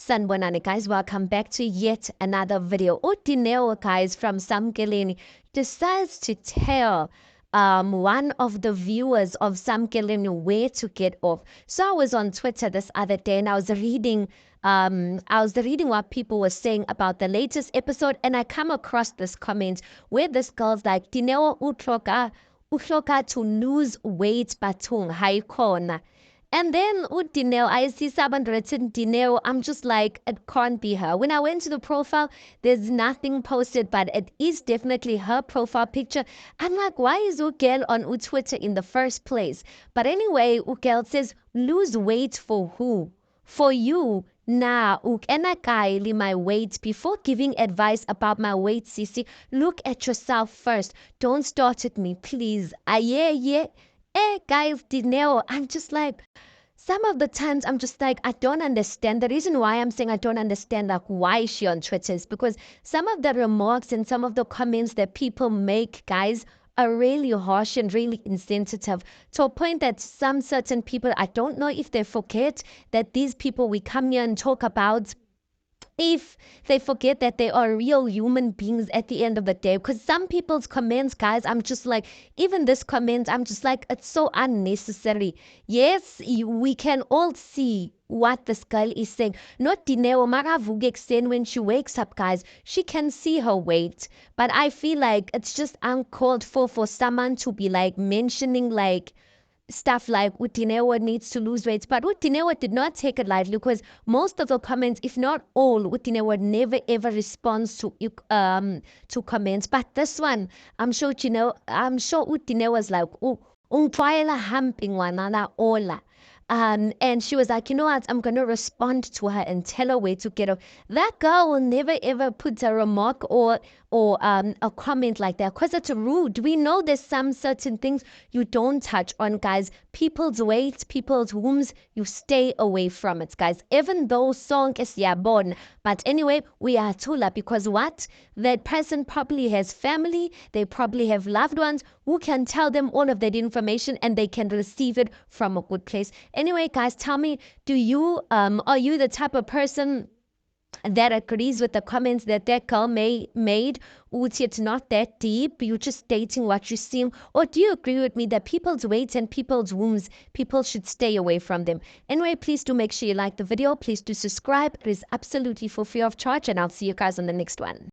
Sanbonani guys, welcome back to yet another video. Dineo guys from Samkeleni decides to tell one of the viewers of Samkeleni where to get off. So I was on Twitter this other day and I was reading what people were saying about the latest episode, and I come across this comment where this girl's like, Dineo utloka to lose weight batung haikona. And then with Dineo, I see someone written Dineo. I'm just like, it can't be her. When I went to the profile, there's nothing posted, but it is definitely her profile picture. I'm like, why is Ugel on Twitter in the first place? But anyway, Ugel says, lose weight for who? For you. Nah, ukenakaili my weight. Before giving advice about my weight, Sisi, look at yourself first. Don't start at me, please. Yeah. Guys, Dineo, I'm just like, some of the times I'm just like, I don't understand. The reason why I'm saying I don't understand like why she on Twitter is because some of the remarks and some of the comments that people make, guys, are really harsh and really insensitive, to a point that some certain people, I don't know if they forget that these people we come here and talk about, if they forget that they are real human beings at the end of the day. Because some people's comments, guys, I'm just like, even this comment, I'm just like, it's so unnecessary. Yes, we can all see what this girl is saying. Not Dineo Maravugek saying when she wakes up, guys, she can see her weight. But I feel like it's just uncalled for someone to be like mentioning like stuff like Utinewa needs to lose weight. But Utinewa did not take it lightly because most of the comments, if not all, Utinewa never ever responds to comments. But this one, I'm sure Utinewa's like, oh, humping one ola. And she was like, you know what? I'm gonna respond to her and tell her where to get her. That girl will never ever put a remark or a comment like that because it's rude. We know there's some certain things you don't touch on, guys. People's weight, people's wombs, you stay away from it, guys. Even though song is born. But anyway, we are tula because what? That person probably has family, they probably have loved ones who can tell them all of that information and they can receive it from a good place. Anyway, guys, tell me, are you the type of person that agrees with the comments that girl made? It's not that deep, you're just stating what you see? Or do you agree with me that people's weights and people's wombs, people should stay away from them? Anyway, please do make sure you like the video. Please do subscribe. It is absolutely for free of charge, and I'll see you guys on the next one.